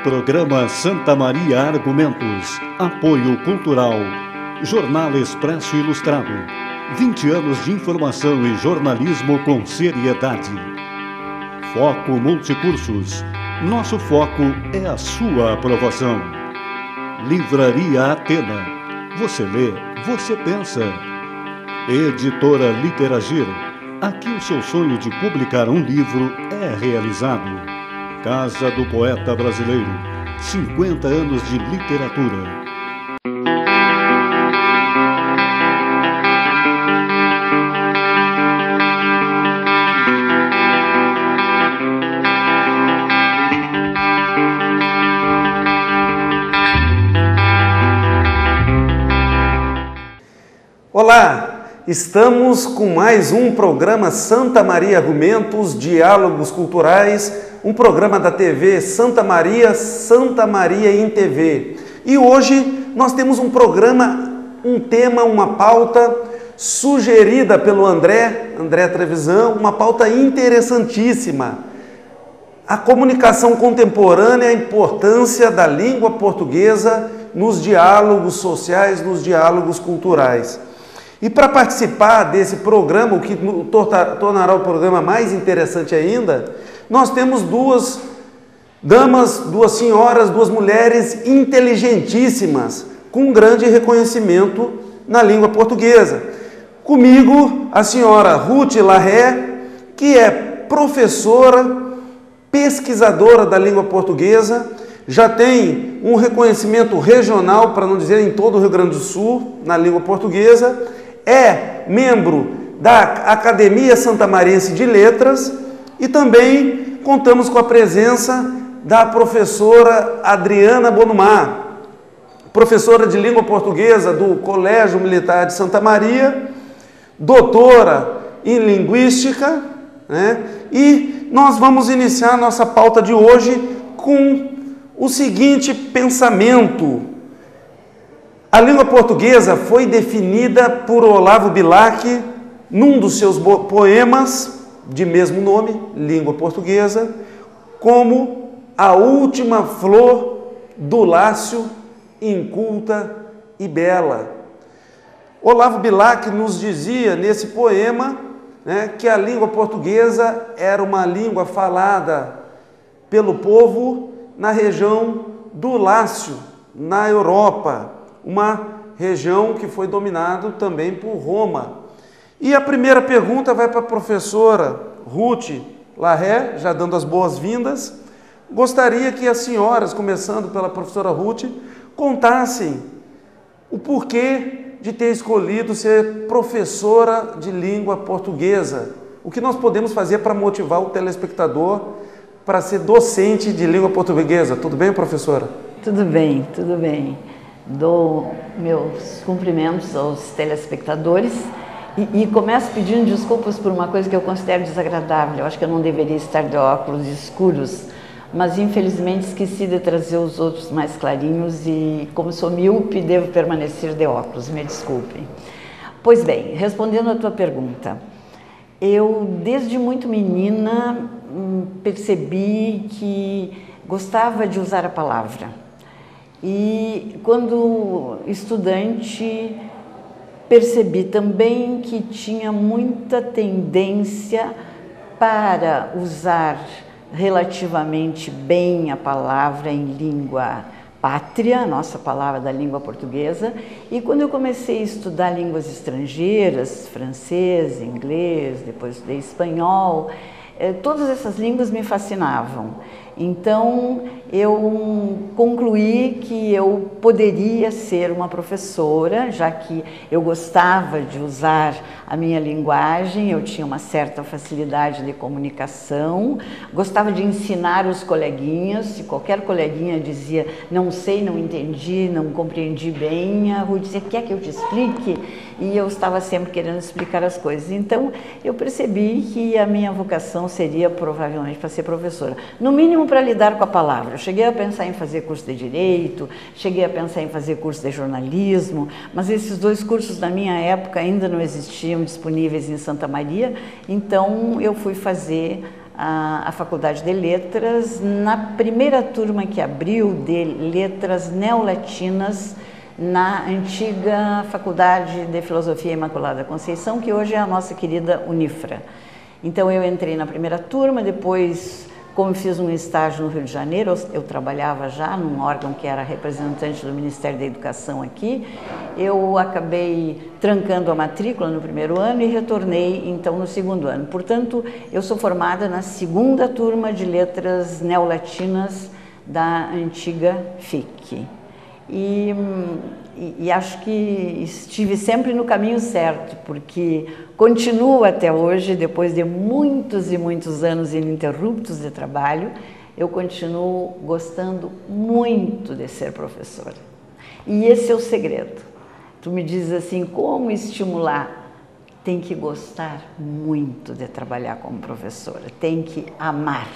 Programa Santa Maria Argumentos. Apoio Cultural. Jornal Expresso Ilustrado. 20 anos de informação e jornalismo com seriedade. Foco Multicursos. Nosso foco é a sua aprovação. Livraria Atena. Você lê, você pensa. Editora Literagir. Aqui o seu sonho de publicar um livro é realizado. Casa do Poeta Brasileiro. 50 anos de literatura. Olá, estamos com mais um programa Santa Maria Argumentos, Diálogos Culturais, um programa da TV Santa Maria em TV. E hoje nós temos um programa, um tema, uma pauta sugerida pelo André Trevisan, uma pauta interessantíssima. A comunicação contemporânea, a importância da língua portuguesa nos diálogos sociais, nos diálogos culturais. E para participar desse programa, o que tornará o programa mais interessante ainda, nós temos duas damas, duas senhoras, duas mulheres inteligentíssimas, com grande reconhecimento na língua portuguesa. Comigo, a senhora Ruth Larré, que é professora, pesquisadora da língua portuguesa, já tem um reconhecimento regional, para não dizer em todo o Rio Grande do Sul, na língua portuguesa, é membro da Academia Santamarense de Letras e também contamos com a presença da professora Adriana Bonumar, professora de língua portuguesa do Colégio Militar de Santa Maria, doutora em linguística, né? E nós vamos iniciar a nossa pauta de hoje com o seguinte pensamento. A língua portuguesa foi definida por Olavo Bilac num dos seus poemas de mesmo nome, Língua Portuguesa, como a última flor do Lácio, inculta e bela. Olavo Bilac nos dizia nesse poema, né, que a língua portuguesa era uma língua falada pelo povo na região do Lácio, na Europa, uma região que foi dominada também por Roma. E a primeira pergunta vai para a professora Ruth Larré, já dando as boas-vindas. Gostaria que as senhoras, começando pela professora Ruth, contassem o porquê de ter escolhido ser professora de língua portuguesa. O que nós podemos fazer para motivar o telespectador para ser docente de língua portuguesa? Tudo bem, professora? Tudo bem, tudo bem. Dou meus cumprimentos aos telespectadores e começo pedindo desculpas por uma coisa que eu considero desagradável. Eu acho que eu não deveria estar de óculos escuros, mas infelizmente esqueci de trazer os outros mais clarinhos e, como sou míope, devo permanecer de óculos, me desculpem. Pois bem, respondendo à tua pergunta, eu desde muito menina percebi que gostava de usar a palavra. E quando estudante, percebi também que tinha muita tendência para usar relativamente bem a palavra em língua pátria, nossa palavra da língua portuguesa. E quando eu comecei a estudar línguas estrangeiras, francês, inglês, depois estudei espanhol, todas essas línguas me fascinavam. Então, eu concluí que eu poderia ser uma professora, já que eu gostava de usar a minha linguagem, eu tinha uma certa facilidade de comunicação, gostava de ensinar os coleguinhas. Se qualquer coleguinha dizia, não sei, não entendi, não compreendi bem, a Ruth dizia, quer que eu te explique? E eu estava sempre querendo explicar as coisas. Então, eu percebi que a minha vocação seria provavelmente para ser professora. No mínimo, para lidar com a palavra. Eu cheguei a pensar em fazer curso de Direito, cheguei a pensar em fazer curso de Jornalismo, mas esses dois cursos na minha época ainda não existiam disponíveis em Santa Maria, então eu fui fazer a Faculdade de Letras, na primeira turma que abriu de Letras Neolatinas, na antiga Faculdade de Filosofia Imaculada Conceição, que hoje é a nossa querida Unifra. Então eu entrei na primeira turma, depois, como fiz um estágio no Rio de Janeiro, eu trabalhava já num órgão que era representante do Ministério da Educação aqui, eu acabei trancando a matrícula no primeiro ano e retornei então no segundo ano. Portanto, eu sou formada na segunda turma de Letras Neolatinas da antiga FIC. E acho que estive sempre no caminho certo, porque continuo até hoje, depois de muitos e muitos anos ininterruptos de trabalho, eu continuo gostando muito de ser professora. E esse é o segredo. Tu me dizes assim, como estimular? Tem que gostar muito de trabalhar como professora, tem que amar,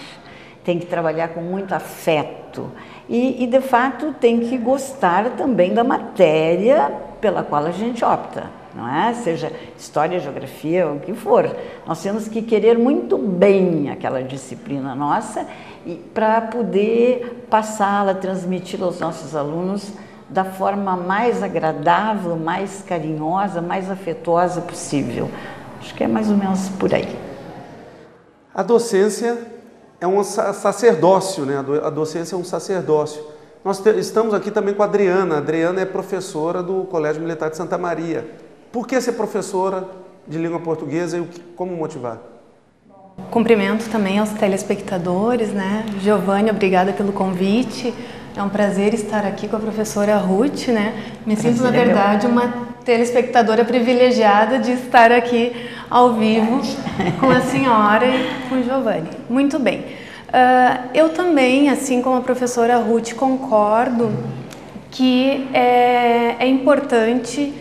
tem que trabalhar com muito afeto e de fato, tem que gostar também da matéria pela qual a gente opta, não é? Seja história, geografia, o que for. Nós temos que querer muito bem aquela disciplina nossa para poder passá-la, transmiti-la aos nossos alunos da forma mais agradável, mais carinhosa, mais afetuosa possível. Acho que é mais ou menos por aí. A docência é um sacerdócio, né? A docência é um sacerdócio. Nós estamos aqui também com a Adriana. A Adriana é professora do Colégio Militar de Santa Maria. Por que ser professora de língua portuguesa e como motivar? Cumprimento também aos telespectadores, né? Giovanni, obrigada pelo convite. É um prazer estar aqui com a professora Ruth, né? Me sinto, na verdade, uma telespectadora privilegiada de estar aqui ao vivo com a senhora e com o Giovanni. Muito bem. Eu também, assim como a professora Ruth, concordo que é importante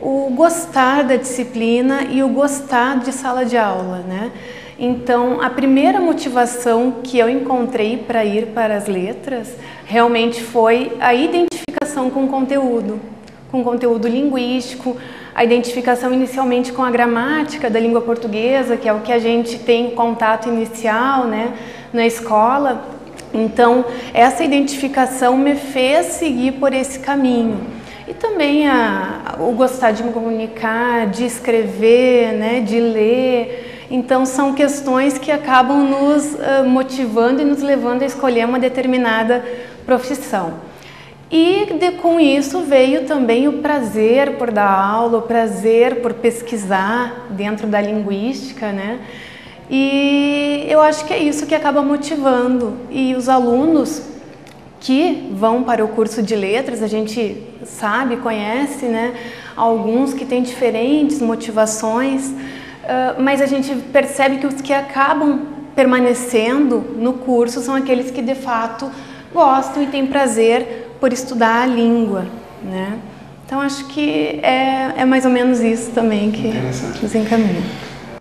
o gostar da disciplina e o gostar de sala de aula, né? Então, a primeira motivação que eu encontrei para ir para as letras realmente foi a identificação com o conteúdo linguístico, a identificação inicialmente com a gramática da língua portuguesa, que é o que a gente tem contato inicial, né, na escola. Então, essa identificação me fez seguir por esse caminho. E também o gostar de me comunicar, de escrever, né, de ler. Então, são questões que acabam nos motivando e nos levando a escolher uma determinada profissão. E com isso veio também o prazer por dar aula, o prazer por pesquisar dentro da linguística, né? E eu acho que é isso que acaba motivando. E os alunos que vão para o curso de letras, a gente sabe, conhece, né? Alguns que têm diferentes motivações, mas a gente percebe que os que acabam permanecendo no curso são aqueles que de fato gostam e têm prazer por estudar a língua, né? Então acho que é mais ou menos isso também que nos encaminha.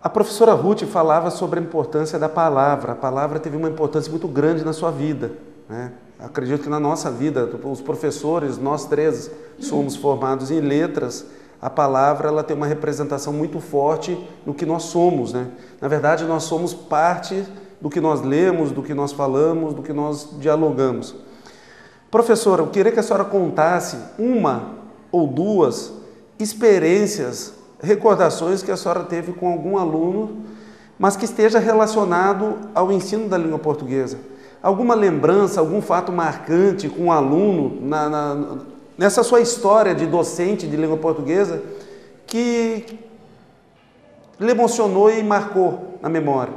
A professora Ruth falava sobre a importância da palavra. A palavra teve uma importância muito grande na sua vida, né? Acredito que na nossa vida, os professores, nós três somos formados em letras. A palavra ela tem uma representação muito forte no que nós somos, né? Na verdade, nós somos parte do que nós lemos, do que nós falamos, do que nós dialogamos. Professora, eu queria que a senhora contasse uma ou duas experiências, recordações que a senhora teve com algum aluno, mas que esteja relacionado ao ensino da língua portuguesa. Alguma lembrança, algum fato marcante com um aluno nessa sua história de docente de língua portuguesa que lhe emocionou e marcou na memória?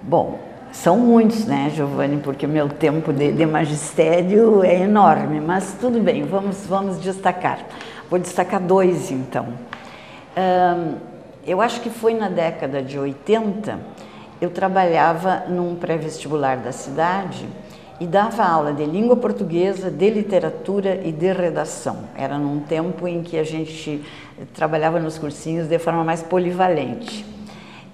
Bom, são muitos, né, Giovanni, porque o meu tempo de magistério é enorme, mas tudo bem, vamos destacar. Vou destacar dois, então. Eu acho que foi na década de 80, eu trabalhava num pré-vestibular da cidade e dava aula de língua portuguesa, de literatura e de redação. Era num tempo em que a gente trabalhava nos cursinhos de forma mais polivalente.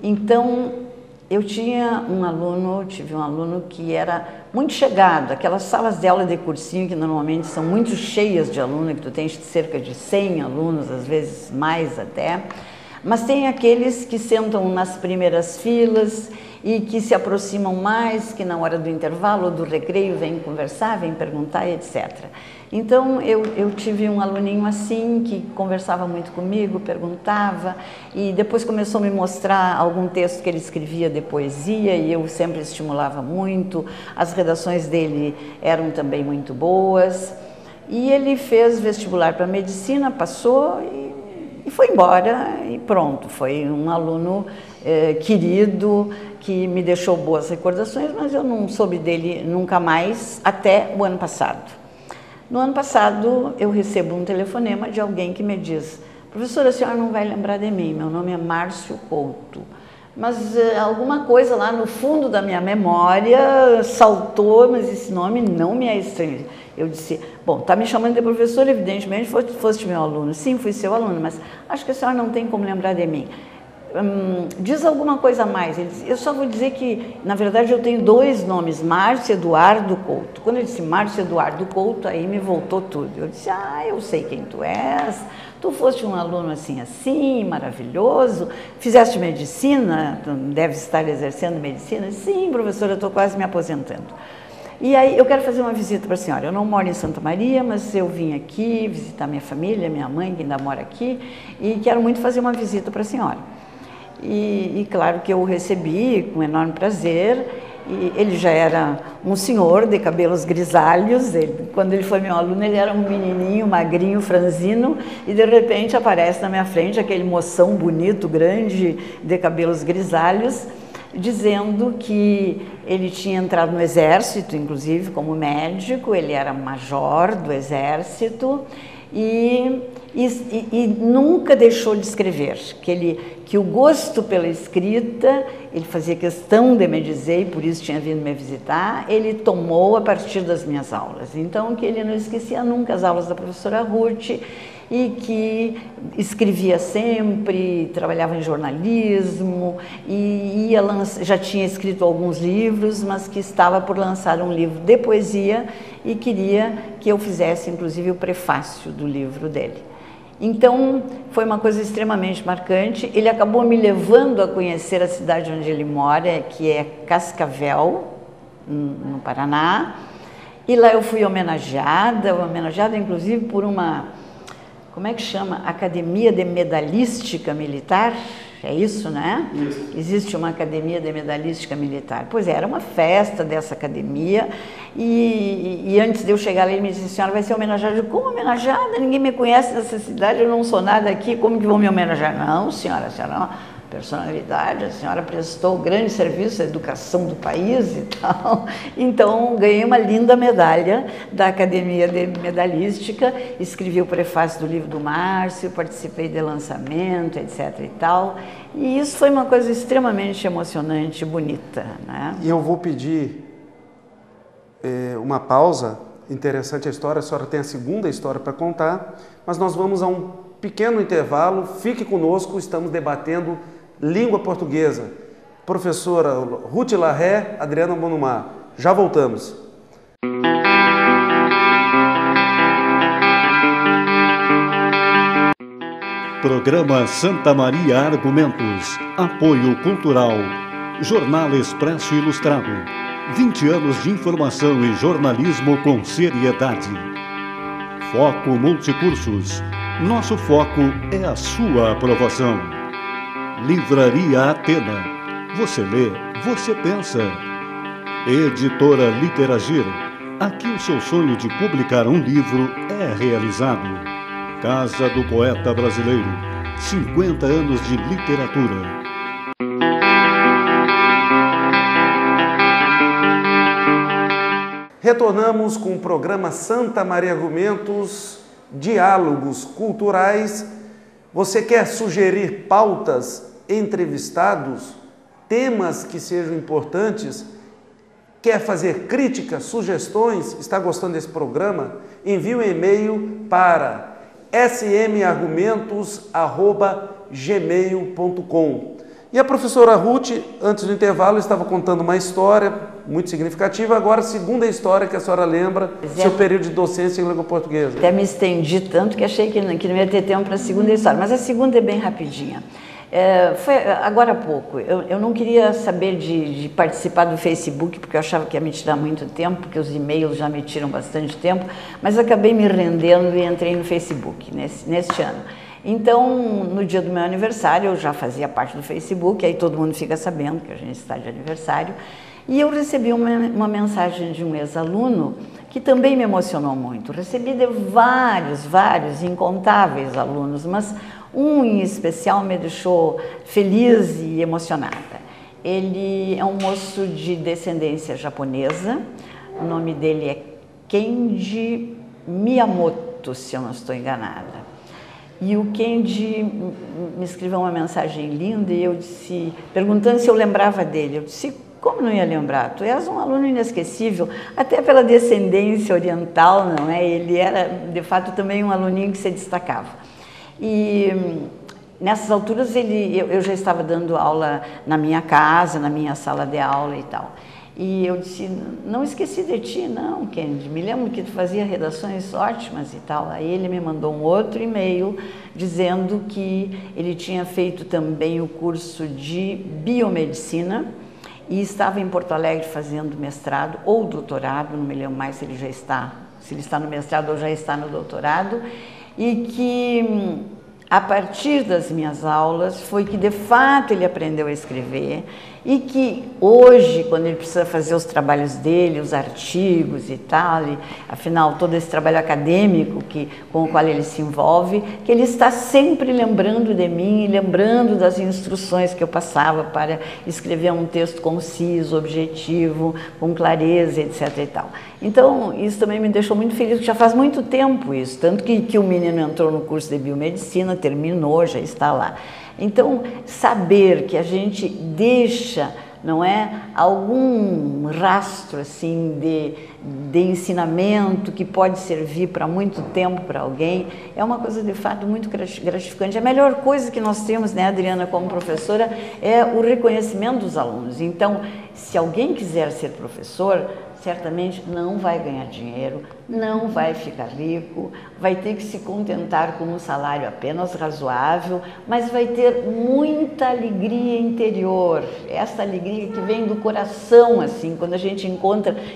Então, eu tive um aluno que era muito chegado, aquelas salas de aula de cursinho que normalmente são muito cheias de alunos, que tu tens cerca de 100 alunos, às vezes mais até. Mas tem aqueles que sentam nas primeiras filas e que se aproximam mais, que na hora do intervalo ou do recreio vêm conversar, vêm perguntar, etc. Então, eu tive um aluninho assim, que conversava muito comigo, perguntava, e depois começou a me mostrar algum texto que ele escrevia de poesia, e eu sempre estimulava muito. As redações dele eram também muito boas. E ele fez vestibular para medicina, passou e foi embora, e pronto. Foi um aluno querido, que me deixou boas recordações, mas eu não soube dele nunca mais, até o ano passado. No ano passado, eu recebo um telefonema de alguém que me diz: professora, a senhora não vai lembrar de mim, meu nome é Márcio Couto, mas alguma coisa lá no fundo da minha memória saltou, mas esse nome não me é estranho. Eu disse: bom, está me chamando de professora, evidentemente foste meu aluno. Sim, fui seu aluno, mas acho que a senhora não tem como lembrar de mim. Diz alguma coisa a mais. Ele disse: eu só vou dizer que, na verdade, eu tenho dois nomes, Márcio Eduardo Couto. Quando ele disse Márcio Eduardo Couto, aí me voltou tudo. Eu disse: eu sei quem tu és, tu foste um aluno assim, maravilhoso, fizeste medicina, tu deve estar exercendo medicina. Sim, professora, eu estou quase me aposentando. E aí, eu quero fazer uma visita para a senhora. Eu não moro em Santa Maria, mas eu vim aqui visitar minha família, minha mãe, que ainda mora aqui, e quero muito fazer uma visita para a senhora. E claro que eu o recebi com enorme prazer. E ele já era um senhor de cabelos grisalhos. Quando ele foi meu aluno, ele era um menininho, magrinho, franzino, e de repente aparece na minha frente aquele moção bonito, grande, de cabelos grisalhos, dizendo que ele tinha entrado no exército, inclusive como médico. Ele era major do exército e nunca deixou de escrever, que o gosto pela escrita, ele fazia questão de me dizer, e por isso tinha vindo me visitar, ele tomou a partir das minhas aulas. Então, que ele não esquecia nunca as aulas da professora Ruth, e que escrevia sempre, trabalhava em jornalismo, e já tinha escrito alguns livros, mas que estava por lançar um livro de poesia e queria que eu fizesse, inclusive, o prefácio do livro dele. Então, foi uma coisa extremamente marcante. Ele acabou me levando a conhecer a cidade onde ele mora, que é Cascavel, no Paraná, e lá eu fui homenageada inclusive por uma, como é que chama? Academia de Medalhística Militar, é isso, né? Isso. Existe uma academia de medalhística militar. Pois é, era uma festa dessa academia, e antes de eu chegar lá, ele me disse: a senhora vai ser homenageada. Eu disse: como homenageada? Ninguém me conhece nessa cidade, eu não sou nada aqui, como que vão me homenagear? Não, senhora, a senhora é uma personalidade, a senhora prestou grande serviço à educação do país e tal. Então, ganhei uma linda medalha da Academia de Medalhística, escrevi o prefácio do livro do Márcio, participei de lançamento, etc. e tal. E isso foi uma coisa extremamente emocionante e bonita, né? E eu vou pedir uma pausa. Interessante a história, a senhora tem a segunda história para contar, mas nós vamos a um pequeno intervalo. Fique conosco, estamos debatendo língua portuguesa. Professora Ruth Larré, Adriana Bonumar. Já voltamos. Programa Santa Maria Argumentos. Apoio Cultural. Jornal Expresso Ilustrado. 20 anos de informação e jornalismo com seriedade. Foco Multicursos. Nosso foco é a sua aprovação. Livraria Atena. Você lê, você pensa. Editora Literagir. Aqui o seu sonho de publicar um livro é realizado. Casa do Poeta Brasileiro. 50 anos de literatura. Retornamos com o programa Santa Maria Argumentos, Diálogos Culturais. Você quer sugerir pautas, entrevistados, temas que sejam importantes? Quer fazer críticas, sugestões? Está gostando desse programa? Envie um e-mail para smargumentos@gmail.com. E a professora Ruth, antes do intervalo, estava contando uma história muito significativa. Agora, a segunda história que a senhora lembra, seu período de docência em língua portuguesa. Até me estendi tanto que achei que não ia ter tempo para a segunda história, mas a segunda é bem rapidinha. Foi agora há pouco. Eu não queria saber de participar do Facebook, porque eu achava que ia me tirar muito tempo, porque os e-mails já me tiram bastante tempo, mas acabei me rendendo e entrei no Facebook neste ano. Então, no dia do meu aniversário, eu já fazia parte do Facebook, aí todo mundo fica sabendo que a gente está de aniversário, e eu recebi uma mensagem de um ex-aluno que também me emocionou muito. Recebi de vários, incontáveis alunos, mas um em especial me deixou feliz e emocionada. Ele é um moço de descendência japonesa, o nome dele é Kenji Miyamoto, se eu não estou enganada. E o Kenji me escreveu uma mensagem linda e eu disse, perguntando se eu lembrava dele, eu disse, como não ia lembrar? Tu és um aluno inesquecível, até pela descendência oriental, não é? Ele era, de fato, também um aluninho que se destacava. E nessas alturas eu já estava dando aula na minha casa, na minha sala de aula e tal. E eu disse, não esqueci de ti, não, Kenji, me lembro que tu fazia redações ótimas e tal. Aí ele me mandou um outro e-mail dizendo que ele tinha feito também o curso de biomedicina e estava em Porto Alegre fazendo mestrado ou doutorado, não me lembro mais se ele está no mestrado ou já está no doutorado, e que a partir das minhas aulas foi que de fato ele aprendeu a escrever e que hoje, quando ele precisa fazer os trabalhos dele, os artigos e tal, e, afinal todo esse trabalho acadêmico com o qual ele se envolve, que ele está sempre lembrando de mim, lembrando das instruções que eu passava para escrever um texto conciso, objetivo, com clareza, etc. e tal. Então, isso também me deixou muito feliz, porque já faz muito tempo isso, tanto que o menino entrou no curso de biomedicina, terminou, já está lá. Então, saber que a gente deixa, não é, algum rastro assim de ensinamento que pode servir para muito tempo para alguém, é uma coisa de fato muito gratificante. A melhor coisa que nós temos, né, Adriana, como professora, é o reconhecimento dos alunos. Então, se alguém quiser ser professor, certamente não vai ganhar dinheiro, não vai ficar rico, vai ter que se contentar com um salário apenas razoável, mas vai ter muita alegria interior, essa alegria que vem do coração, assim, quando a gente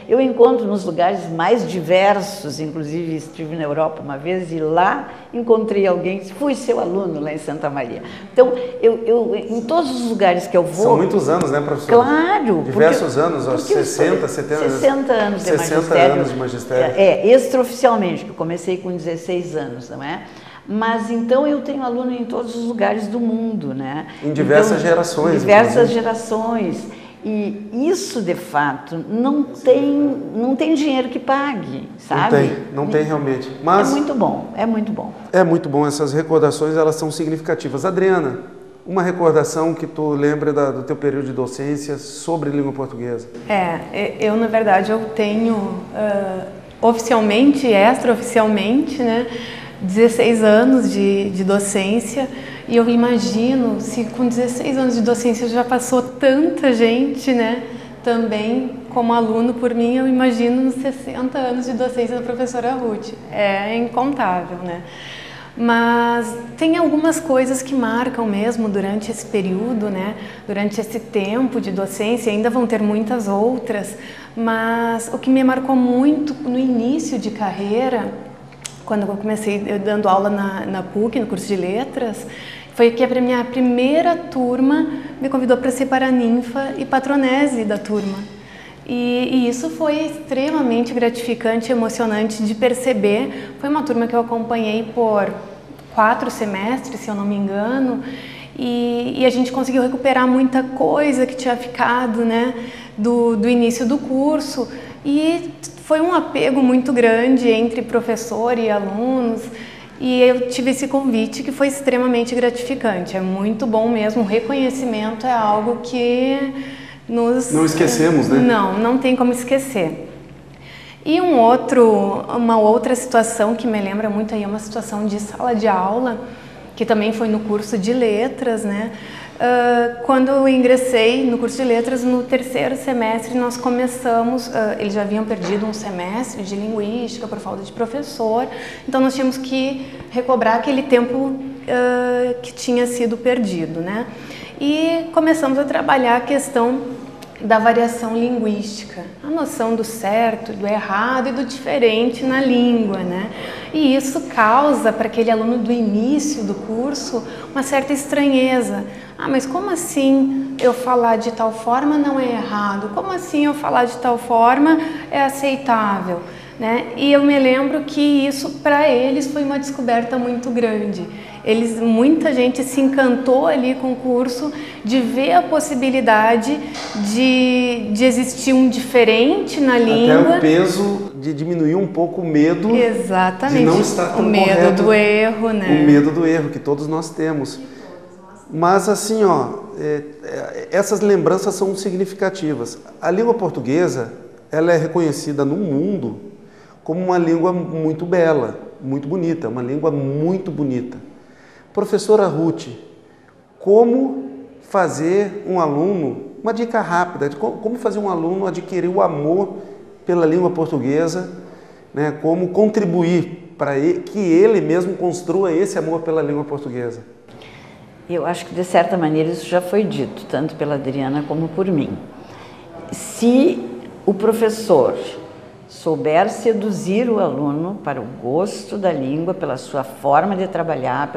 eu encontro nos lugares mais diversos, inclusive estive na Europa uma vez e lá encontrei alguém, fui seu aluno lá em Santa Maria. Então, eu em todos os lugares que eu vou... São muitos anos, né, professora? Claro! Diversos anos, 60, 70... 60 anos de 60 magistério. Anos de magistério. Extraoficialmente, que eu comecei com 16 anos, não é? Mas então eu tenho aluno em todos os lugares do mundo, né? Em diversas gerações. Em diversas gerações. E isso, de fato, não tem dinheiro que pague, sabe? Não tem realmente. Mas é muito bom, é muito bom. É muito bom, essas recordações, elas são significativas. Adriana, uma recordação que tu lembra do teu período de docência sobre língua portuguesa? Eu na verdade, eu tenho oficialmente e extraoficialmente, né, 16 anos de docência, e eu imagino se com 16 anos de docência já passou tanta gente, né, também como aluno por mim, eu imagino nos 60 anos de docência da professora Ruth. É incontável, né? Mas tem algumas coisas que marcam mesmo durante esse período, né? Durante esse tempo de docência, ainda vão ter muitas outras, mas o que me marcou muito no início de carreira, quando eu comecei dando aula na PUC, no curso de letras, foi que a minha primeira turma me convidou para ser paraninfa e patronese da turma. E isso foi extremamente gratificante e emocionante de perceber. Foi uma turma que eu acompanhei por 4 semestres, se eu não me engano, e a gente conseguiu recuperar muita coisa que tinha ficado, né, do início do curso. E foi um apego muito grande entre professor e alunos, e eu tive esse convite que foi extremamente gratificante. É muito bom mesmo, o reconhecimento é algo que não esquecemos, né? Não tem como esquecer. E uma outra situação que me lembra muito aí é uma situação de sala de aula, que também foi no curso de letras, né? Quando eu ingressei no curso de letras, no 3º semestre, nós começamos, eles já haviam perdido um semestre de linguística por falta de professor, então nós tínhamos que recobrar aquele tempo que tinha sido perdido, né? E começamos a trabalhar a questão da variação linguística, a noção do certo, do errado e do diferente na língua, né? E isso causa para aquele aluno do início do curso uma certa estranheza. Ah, mas como assim eu falar de tal forma não é errado? Como assim eu falar de tal forma é aceitável? Né? E eu me lembro que isso para eles foi uma descoberta muito grande. Muita gente se encantou ali com o curso de ver a possibilidade de existir um diferente na língua. Até o peso de diminuir um pouco o medo. Exatamente. De não estar tão o medo correto, do erro, né? O medo do erro que todos nós temos. Mas assim, essas lembranças são significativas. A língua portuguesa, ela é reconhecida no mundo como uma língua muito bela, muito bonita, uma língua muito bonita. Professora Ruth, como fazer um aluno, uma dica rápida, de como fazer um aluno adquirir o amor pela língua portuguesa, né, como contribuir para que ele mesmo construa esse amor pela língua portuguesa? Eu acho que, de certa maneira, isso já foi dito, tanto pela Adriana como por mim. Se o professor souber seduzir o aluno para o gosto da língua, pela sua forma de trabalhar,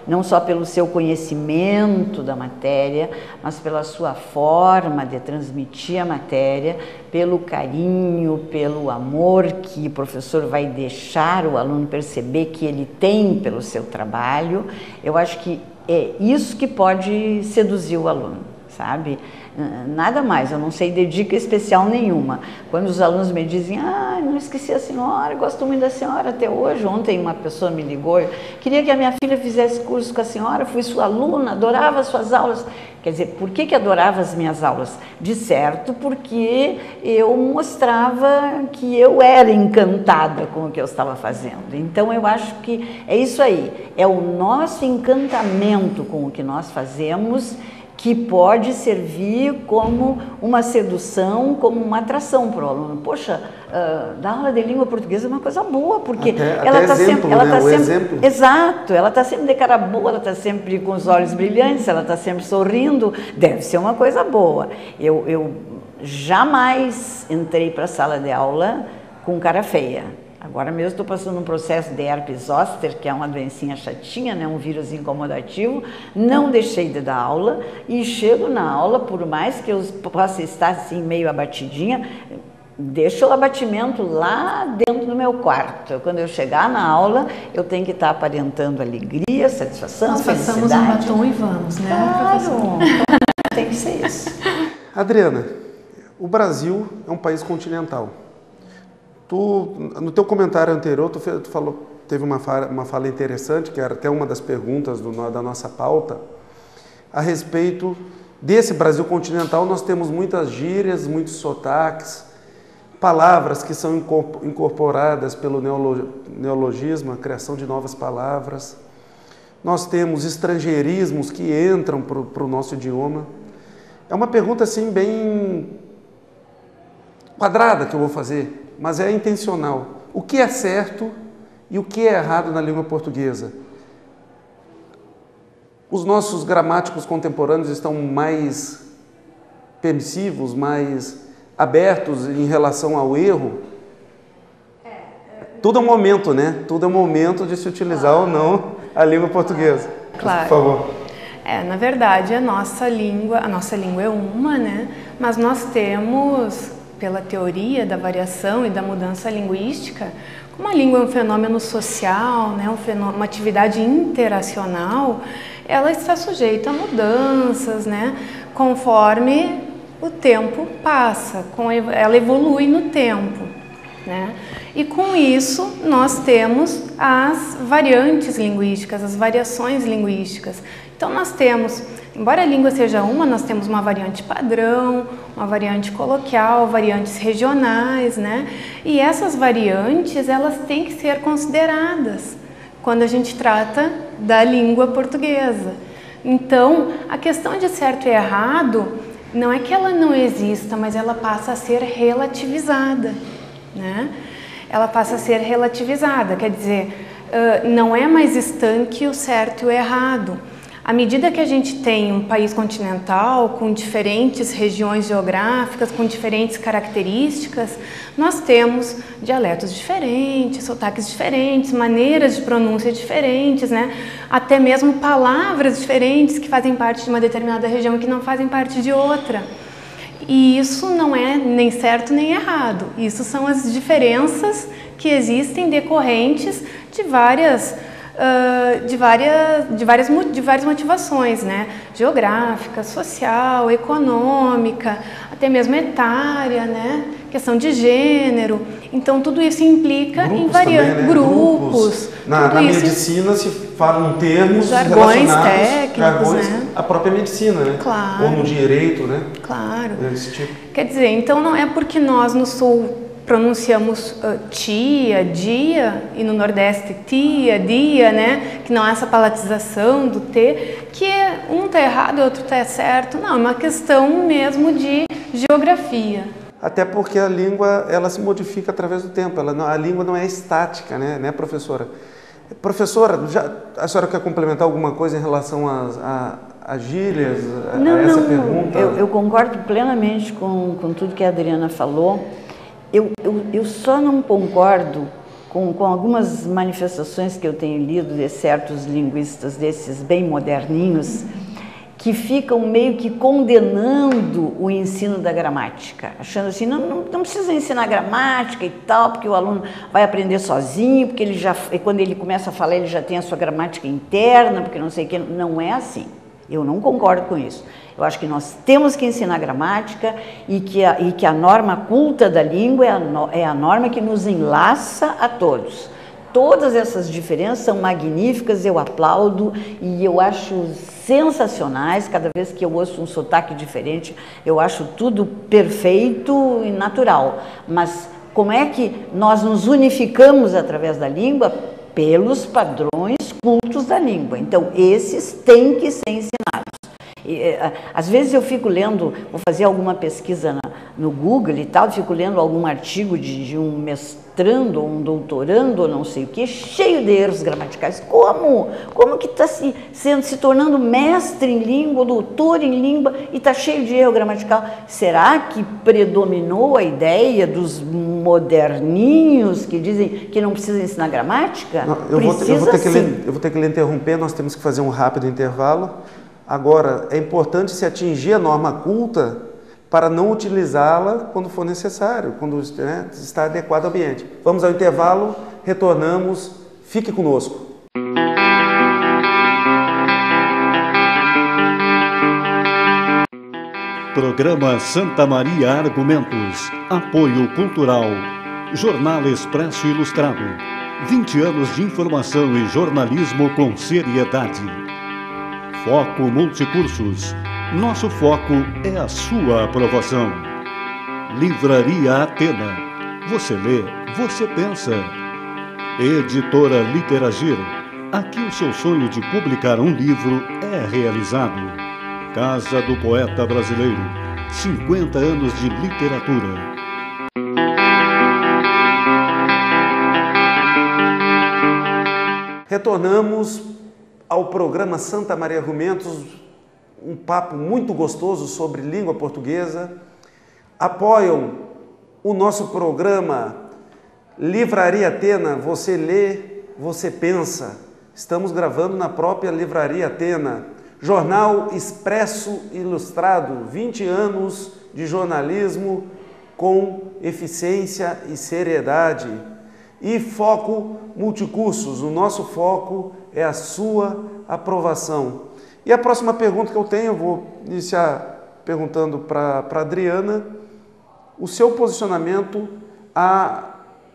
não só pelo seu conhecimento da matéria, mas pela sua forma de transmitir a matéria, pelo carinho, pelo amor que o professor vai deixar o aluno perceber que ele tem pelo seu trabalho, eu acho que é isso que pode seduzir o aluno, sabe? Nada mais, eu não sei de dica especial nenhuma. Quando os alunos me dizem, não esqueci a senhora, gosto muito da senhora até hoje. Ontem uma pessoa me ligou, queria que a minha filha fizesse curso com a senhora, fui sua aluna, adorava as suas aulas. Quer dizer, por que adorava as minhas aulas? De certo, porque eu mostrava que eu era encantada com o que eu estava fazendo. Então eu acho que é isso aí, é o nosso encantamento com o que nós fazemos que pode servir como uma sedução, como uma atração para o aluno. Poxa, dar aula de língua portuguesa é uma coisa boa, porque ela está sempre... Exemplo. Exato, ela está sempre de cara boa, ela está sempre com os olhos brilhantes, ela está sempre sorrindo, deve ser uma coisa boa. Eu jamais entrei para a sala de aula com cara feia. Agora mesmo estou passando um processo de herpes zoster, que é uma doencinha chatinha, né? Um vírus incomodativo. Não deixei de dar aula e chego na aula, por mais que eu possa estar assim meio abatidinha, deixo o abatimento lá dentro do meu quarto. Quando eu chegar na aula, eu tenho que estar aparentando alegria, satisfação, felicidade. Nós passamos um batom e vamos, né? Claro, tem que ser isso. Adriana, o Brasil é um país continental. No teu comentário anterior, tu falou, teve uma fala interessante, que era até uma das perguntas da nossa pauta, a respeito desse Brasil continental. Nós temos muitas gírias, muitos sotaques, palavras que são incorporadas pelo neologismo, a criação de novas palavras. Nós temos estrangeirismos que entram para o nosso idioma. É uma pergunta assim bem quadrada que eu vou fazer, mas é intencional. O que é certo e o que é errado na língua portuguesa? Os nossos gramáticos contemporâneos estão mais permissivos, mais abertos em relação ao erro? Tudo é um momento, né? Tudo é um momento de se utilizar ou não a língua portuguesa. Claro. Por favor. Na verdade, a nossa língua é uma, né? Mas nós temos, pela teoria da variação e da mudança linguística, como a língua é um fenômeno social, né, uma atividade interacional, ela está sujeita a mudanças, né, conforme o tempo passa, ela evolui no tempo, né? E com isso nós temos as variantes linguísticas, as variações linguísticas. Então nós temos, embora a língua seja uma, nós temos uma variante padrão, uma variante coloquial, variantes regionais, né? E essas variantes, elas têm que ser consideradas quando a gente trata da língua portuguesa. Então, a questão de certo e errado, não é que ela não exista, mas ela passa a ser relativizada, né? Ela passa a ser relativizada, quer dizer, não é mais estanque o certo e o errado. À medida que a gente tem um país continental com diferentes regiões geográficas, com diferentes características, nós temos dialetos diferentes, sotaques diferentes, maneiras de pronúncia diferentes, né? Até mesmo palavras diferentes que fazem parte de uma determinada região e que não fazem parte de outra. E isso não é nem certo nem errado. Isso são as diferenças que existem decorrentes de várias motivações, né? Geográfica, social, econômica, até mesmo etária, né? Questão de gênero. Então tudo isso implica em variantes, né? Grupos. Na medicina se falam termos jargões relacionados, técnicos, né? à própria medicina, né? Claro. Ou no direito, né? Claro. Esse tipo. Quer dizer, então não é porque nós no Sul pronunciamos tia, dia, e no Nordeste tia, dia, né? Que não há essa palatização do T, que um está errado e o outro está certo. Não, é uma questão mesmo de geografia. Até porque a língua, ela se modifica através do tempo. A língua não é estática, né, professora? Professora, a senhora quer complementar alguma coisa em relação às gírias, a essa pergunta? Eu concordo plenamente com tudo que a Adriana falou. Eu só não concordo com algumas manifestações que eu tenho lido de certos linguistas desses bem moderninhos, que ficam meio que condenando o ensino da gramática, achando assim, não precisa ensinar gramática e tal, porque o aluno vai aprender sozinho, porque quando ele começa a falar, ele já tem a sua gramática interna, porque não sei o que. Não é assim. Eu não concordo com isso. Eu acho que nós temos que ensinar gramática e que a norma culta da língua é a norma que nos enlaça a todos. Todas essas diferenças são magníficas, eu aplaudo e eu acho sensacionais. Cada vez que eu ouço um sotaque diferente, eu acho tudo perfeito e natural. Mas como é que nós nos unificamos através da língua? Pelos padrões cultos da língua. Então, esses têm que ser ensinados. Às vezes eu fico lendo, vou fazer alguma pesquisa no Google e tal, fico lendo algum artigo de um mestrando ou um doutorando ou não sei o que, cheio de erros gramaticais. Como que está se tornando mestre em língua, doutor em língua e está cheio de erro gramatical? Será que predominou a ideia dos moderninhos que dizem que não precisa ensinar gramática? Não, eu vou ter que lhe interromper, nós temos que fazer um rápido intervalo. Agora, é importante se atingir a norma culta para não utilizá-la quando for necessário, quando está adequado ao ambiente. Vamos ao intervalo, retornamos, fique conosco. Programa Santa Maria Argumentos, apoio cultural, Jornal Expresso Ilustrado, 20 anos de informação e jornalismo com seriedade. Foco Multicursos. Nosso foco é a sua aprovação. Livraria Atena. Você lê, você pensa. Editora Literagir. Aqui o seu sonho de publicar um livro é realizado. Casa do Poeta Brasileiro. 50 anos de literatura. Retornamos ao programa Santa Maria Argumentos, um papo muito gostoso sobre língua portuguesa. Apoiam o nosso programa Livraria Atena, você lê, você pensa. Estamos gravando na própria Livraria Atena. Jornal Expresso Ilustrado, 20 anos de jornalismo com eficiência e seriedade. E Foco Multicursos, o nosso foco é a sua aprovação. E a próxima pergunta que eu tenho, eu vou iniciar perguntando para a Adriana, o seu posicionamento à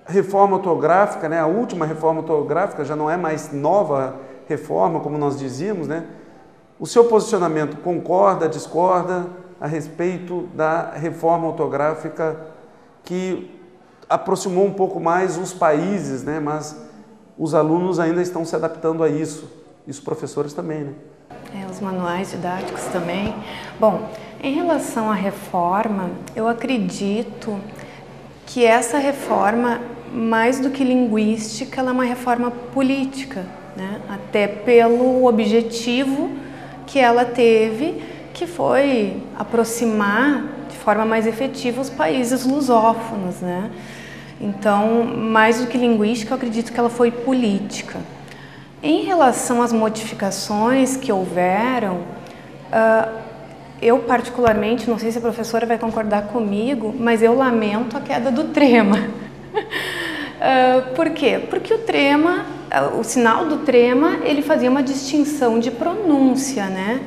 reforma ortográfica, né? A última reforma ortográfica, já não é mais nova reforma, como nós dizíamos, né? O seu posicionamento concorda, discorda a respeito da reforma ortográfica que aproximou um pouco mais os países, né? Mas os alunos ainda estão se adaptando a isso, e os professores também, né? Os manuais didáticos também. Bom, em relação à reforma, eu acredito que essa reforma mais do que linguística, ela é uma reforma política, né? Até pelo objetivo que ela teve, que foi aproximar de forma mais efetiva os países lusófonos, né? Então, mais do que linguística, eu acredito que ela foi política. Em relação às modificações que houveram, eu particularmente, não sei se a professora vai concordar comigo, mas eu lamento a queda do trema. Por quê? Porque o sinal do trema, ele fazia uma distinção de pronúncia, né?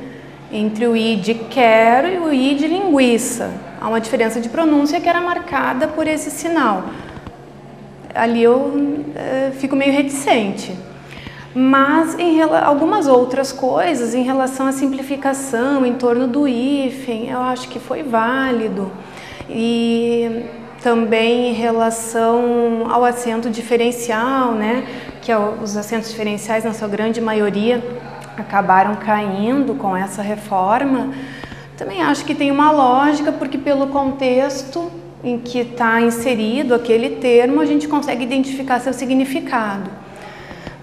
Entre o I de quero e o I de linguiça. Há uma diferença de pronúncia que era marcada por esse sinal. Ali eu fico meio reticente. Mas algumas outras coisas, em relação à simplificação em torno do hífen, eu acho que foi válido. E também em relação ao acento diferencial, né? Que os acentos diferenciais, na sua grande maioria, acabaram caindo com essa reforma. Também acho que tem uma lógica, porque pelo contexto em que está inserido aquele termo, a gente consegue identificar seu significado.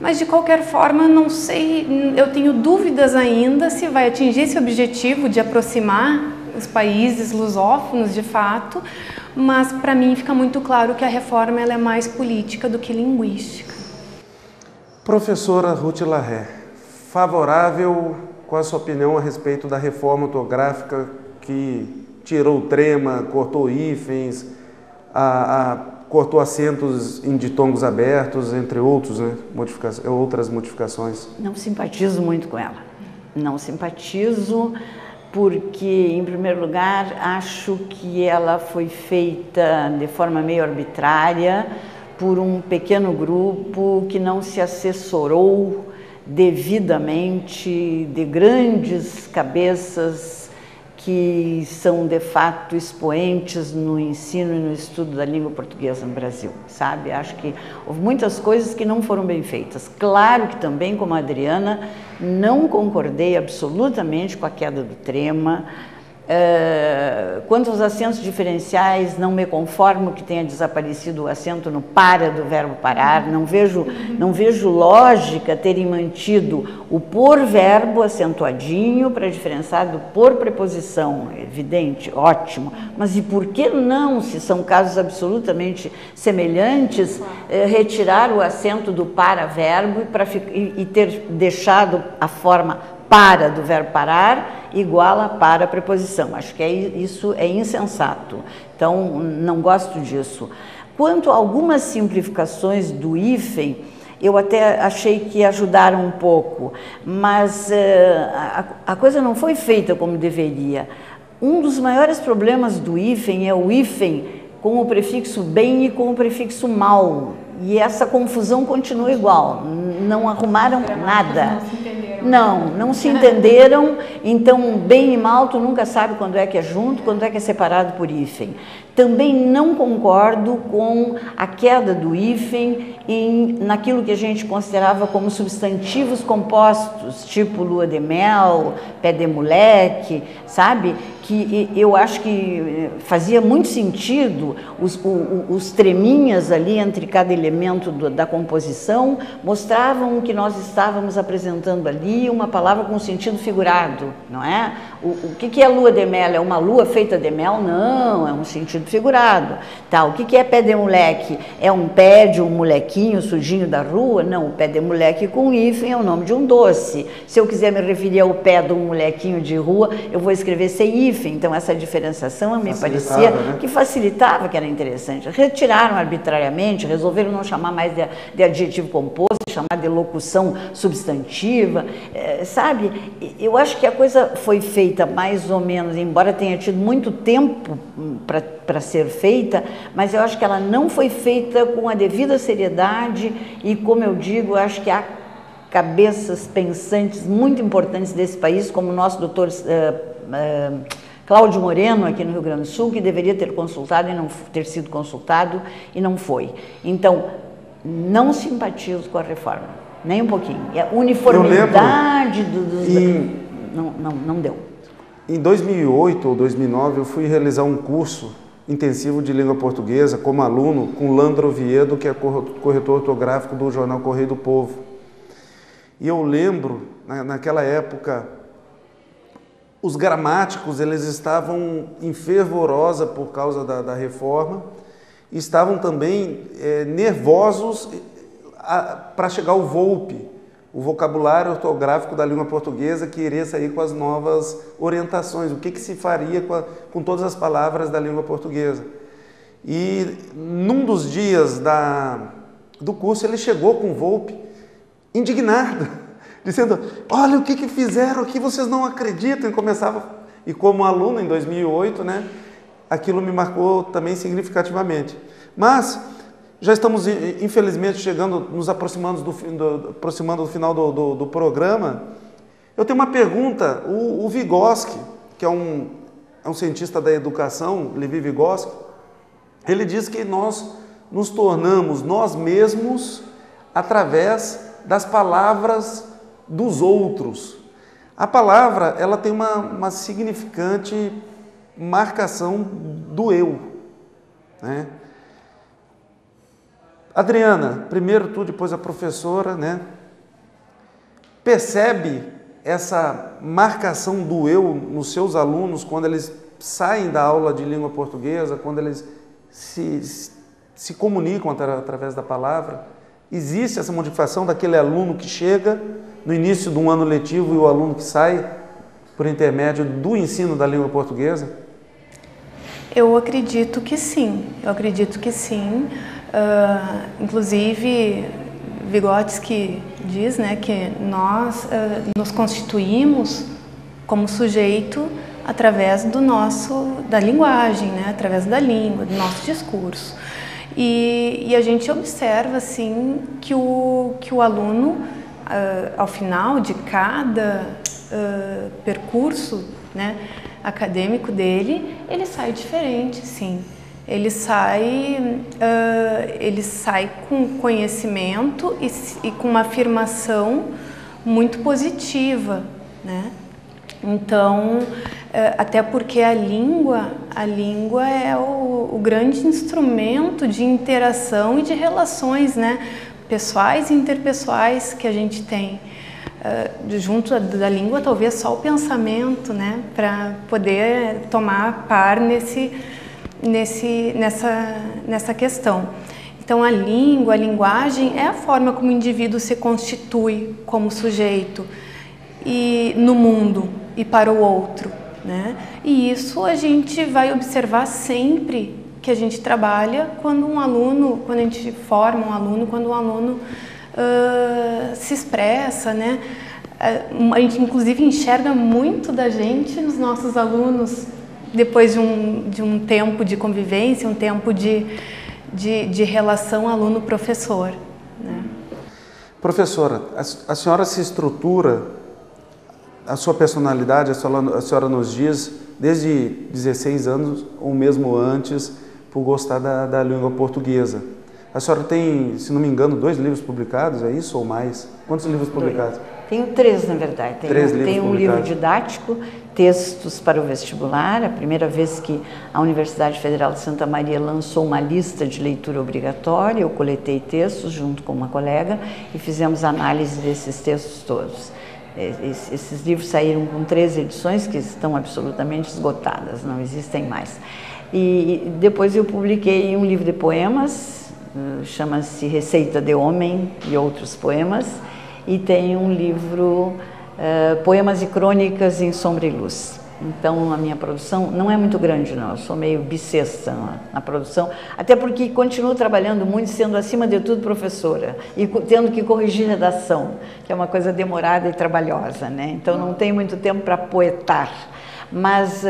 Mas, de qualquer forma, não sei, eu tenho dúvidas ainda se vai atingir esse objetivo de aproximar os países lusófonos, de fato, mas, para mim, fica muito claro que a reforma ela é mais política do que linguística. Professora Ruth Larré, favorável, qual a sua opinião a respeito da reforma ortográfica que tirou o trema, cortou hífens, cortou acentos em ditongos abertos, entre outros, né, outras modificações? Não simpatizo muito com ela. Não simpatizo porque, em primeiro lugar, acho que ela foi feita de forma meio arbitrária por um pequeno grupo que não se assessorou devidamente de grandes cabeças que são, de fato, expoentes no ensino e no estudo da língua portuguesa no Brasil, sabe? Acho que houve muitas coisas que não foram bem feitas. Claro que também, como a Adriana, não concordei absolutamente com a queda do trema. Quanto aos acentos diferenciais, não me conformo que tenha desaparecido o acento no para do verbo parar. Não vejo lógica terem mantido o por verbo acentuadinho para diferenciar do por preposição. Evidente, ótimo. Mas e por que não, se são casos absolutamente semelhantes, retirar o acento do para verbo e ter deixado a forma para do verbo parar igual a para a preposição. Acho que isso é insensato. Então, não gosto disso. Quanto a algumas simplificações do hífen, eu até achei que ajudaram um pouco, mas a coisa não foi feita como deveria. Um dos maiores problemas do hífen é o hífen com o prefixo bem e com o prefixo mal. E essa confusão continua igual. Não arrumaram nada. Não se entenderam, então bem e mal tu nunca sabe quando é que é junto, quando é que é separado por hífen. Também não concordo com a queda do hífen naquilo que a gente considerava como substantivos compostos, tipo lua de mel, pé de moleque, sabe? Que eu acho que fazia muito sentido os treminhas ali entre cada elemento da composição, mostravam que nós estávamos apresentando ali uma palavra com sentido figurado, não é? O que é lua de mel? É uma lua feita de mel? Não, é um sentido figurado. Tá, o que é pé de moleque? É um pé de um molequinho sujinho da rua? Não, o pé de moleque com hífen é o nome de um doce. Se eu quiser me referir ao pé de um molequinho de rua, eu vou escrever sem hífen. Então, essa diferenciação me parecia, né, que facilitava, que era interessante. Retiraram arbitrariamente, resolveram não chamar mais de adjetivo composto, chamar de locução substantiva, sabe? Eu acho que a coisa foi feita mais ou menos, embora tenha tido muito tempo para ser feita, mas eu acho que ela não foi feita com a devida seriedade e, como eu digo, acho que há cabeças pensantes muito importantes desse país, como o nosso doutor Cláudio Moreno, aqui no Rio Grande do Sul, que deveria ter consultado e não ter sido consultado e não foi. Então, não simpatizo com a reforma, nem um pouquinho. E a uniformidade não deu. Em 2008 ou 2009, eu fui realizar um curso intensivo de língua portuguesa como aluno com Landro Oviedo, que é corretor ortográfico do jornal Correio do Povo. E eu lembro, naquela época, os gramáticos eles estavam em fervorosa por causa da reforma, e estavam também nervosos para chegar o Volpe, o vocabulário ortográfico da língua portuguesa, que iria sair com as novas orientações, o que se faria com todas as palavras da língua portuguesa. E num dos dias do curso ele chegou com o Volpe, indignado, dizendo: olha o que fizeram aqui, vocês não acreditam. E como aluno em 2008, né, aquilo me marcou também significativamente. Mas já estamos, infelizmente, nos aproximando do final do programa. Eu tenho uma pergunta. O Vygotsky, que é um cientista da educação, Levi Vygotsky, ele diz que nós nos tornamos nós mesmos através das palavras dos outros. A palavra, ela tem uma significante marcação do eu, né? Adriana, primeiro tu, depois a professora, né? Percebe essa marcação do eu nos seus alunos quando eles saem da aula de língua portuguesa, quando eles se comunicam através da palavra? Existe essa modificação daquele aluno que chega no início de um ano letivo e o aluno que sai por intermédio do ensino da língua portuguesa? Eu acredito que sim, inclusive, Vygotsky diz, né, que nós nos constituímos como sujeito através da linguagem, né, através da língua, do nosso discurso. E a gente observa, assim, que o aluno, ao final de cada percurso, né, acadêmico dele, ele sai diferente, sim. Ele sai com conhecimento e com uma afirmação muito positiva, né? Então, até porque a língua é o grande instrumento de interação e de relações, né, pessoais e interpessoais que a gente tem. Junto da língua, talvez só o pensamento, né, para poder tomar par nessa questão. Então, a língua, a linguagem é a forma como o indivíduo se constitui como sujeito e no mundo e para o outro, né? E isso a gente vai observar sempre que a gente trabalha quando a gente forma um aluno, quando um aluno se expressa, né? A gente inclusive enxerga muito da gente nos nossos alunos depois de um tempo de convivência, um tempo de relação aluno-professor, né? Professora, a senhora se estrutura, a sua personalidade, a senhora nos diz, desde 16 anos ou mesmo antes, por gostar da língua portuguesa. A senhora tem, se não me engano, 2 livros publicados, é isso ou mais? Quantos livros publicados? Tenho 3, na verdade. Tenho um livro didático, Textos para o Vestibular, a primeira vez que a Universidade Federal de Santa Maria lançou uma lista de leitura obrigatória. Eu coletei textos junto com uma colega e fizemos análise desses textos todos. Esses livros saíram com 3 edições que estão absolutamente esgotadas, não existem mais. E depois eu publiquei um livro de poemas, chama-se Receita de Homem e Outros Poemas, e tem um livro, Poemas e Crônicas em Sombra e Luz. Então a minha produção não é muito grande, não, eu sou meio bissexta na produção, até porque continuo trabalhando muito, sendo acima de tudo professora, e tendo que corrigir redação, que é uma coisa demorada e trabalhosa, né? Então não tenho muito tempo para poetar. Mas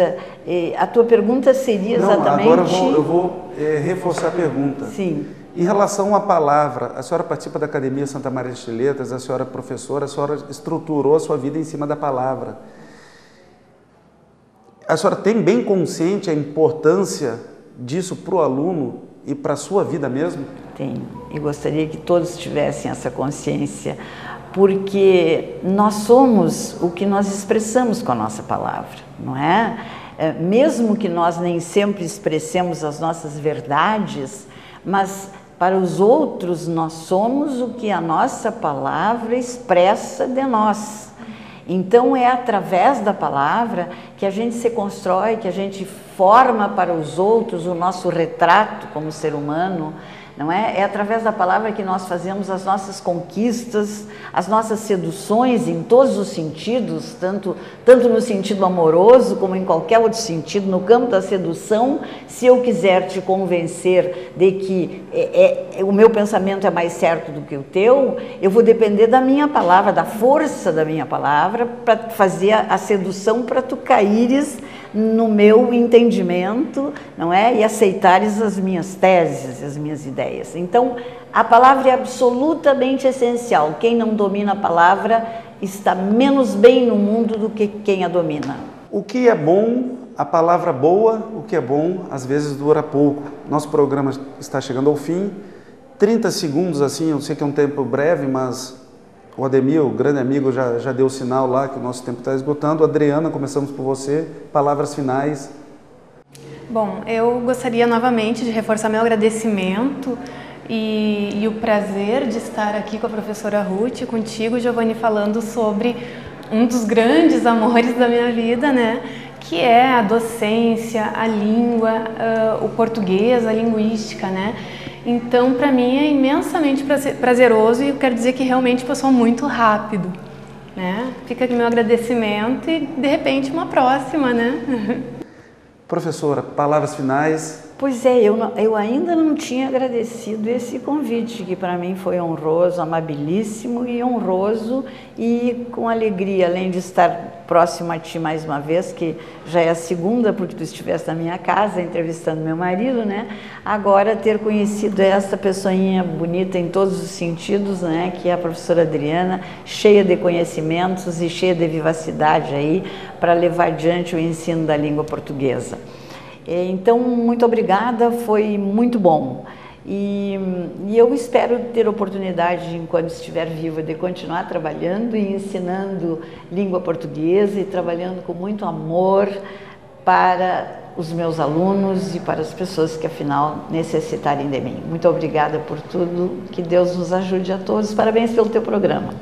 a tua pergunta seria exatamente... Não, agora eu vou reforçar a pergunta. Sim. Em relação à palavra, a senhora participa da Academia Santa Maria de Letras, a senhora é professora, a senhora estruturou a sua vida em cima da palavra. A senhora tem bem consciente a importância disso para o aluno e para a sua vida mesmo? Tenho, e gostaria que todos tivessem essa consciência, porque nós somos o que nós expressamos com a nossa palavra, não é? mesmo que nós nem sempre expressemos as nossas verdades, mas para os outros nós somos o que a nossa palavra expressa de nós. Então é através da palavra que a gente se constrói, que a gente forma para os outros o nosso retrato como ser humano, não é? É através da palavra que nós fazemos as nossas conquistas, as nossas seduções em todos os sentidos, tanto no sentido amoroso como em qualquer outro sentido. No campo da sedução, se eu quiser te convencer de que o meu pensamento é mais certo do que o teu, eu vou depender da minha palavra, da força da minha palavra, para fazer a sedução, para tu caíres no meu entendimento, não é? E aceitares as minhas teses, as minhas ideias. Então, a palavra é absolutamente essencial. Quem não domina a palavra está menos bem no mundo do que quem a domina. O que é bom, a palavra boa, o que é bom, às vezes dura pouco. Nosso programa está chegando ao fim. 30 segundos, assim, eu sei que é um tempo breve, mas o Ademir, o grande amigo, já deu sinal lá que o nosso tempo está esgotando. Adriana, começamos por você. Palavras finais. Bom, eu gostaria novamente de reforçar meu agradecimento e o prazer de estar aqui com a professora Ruth, contigo, Giovanni, falando sobre um dos grandes amores da minha vida, né? Que é a docência, a língua, o português, a linguística, né? Então, para mim é imensamente prazeroso e eu quero dizer que realmente passou muito rápido, né? Fica aqui meu agradecimento e, de repente, uma próxima, né? Professora, palavras finais. Pois é, eu ainda não tinha agradecido esse convite, que para mim foi honroso, amabilíssimo e honroso, e com alegria, além de estar próximo a ti mais uma vez, que já é a segunda, porque tu estiveste na minha casa entrevistando meu marido, né? Agora ter conhecido essa pessoinha bonita em todos os sentidos, né? Que é a professora Adriana, cheia de conhecimentos e cheia de vivacidade aí para levar adiante o ensino da língua portuguesa. Então, muito obrigada, foi muito bom. E eu espero ter oportunidade, enquanto estiver viva, de continuar trabalhando e ensinando língua portuguesa e trabalhando com muito amor para os meus alunos e para as pessoas que, afinal, necessitarem de mim. Muito obrigada por tudo, que Deus nos ajude a todos. Parabéns pelo teu programa.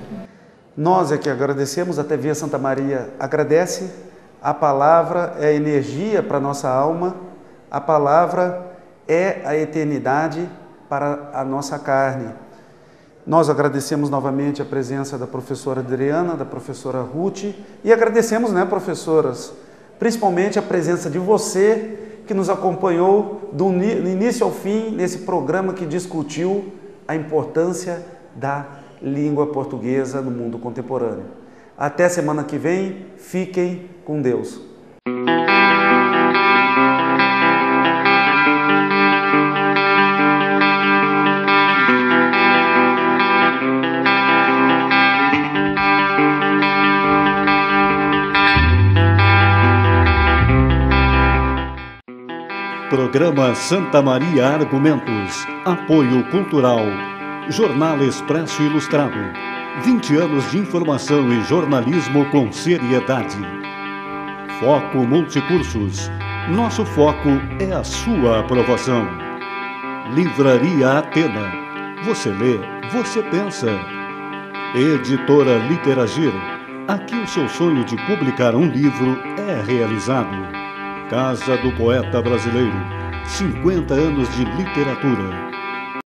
Nós é que agradecemos, a TV Santa Maria agradece. A palavra é energia para a nossa alma, a palavra é a eternidade para a nossa carne. Nós agradecemos novamente a presença da professora Adriana, da professora Ruth, e agradecemos, né, professoras, principalmente a presença de você que nos acompanhou do início ao fim nesse programa que discutiu a importância da língua portuguesa no mundo contemporâneo. Até semana que vem, fiquem com Deus. Programa Santa Maria Argumentos. Apoio Cultural. Jornal Expresso Ilustrado. 20 anos de informação e jornalismo com seriedade. Foco Multicursos. Nosso foco é a sua aprovação. Livraria Atena. Você lê, você pensa. Editora Literagir. Aqui o seu sonho de publicar um livro é realizado. Casa do Poeta Brasileiro. 50 anos de literatura.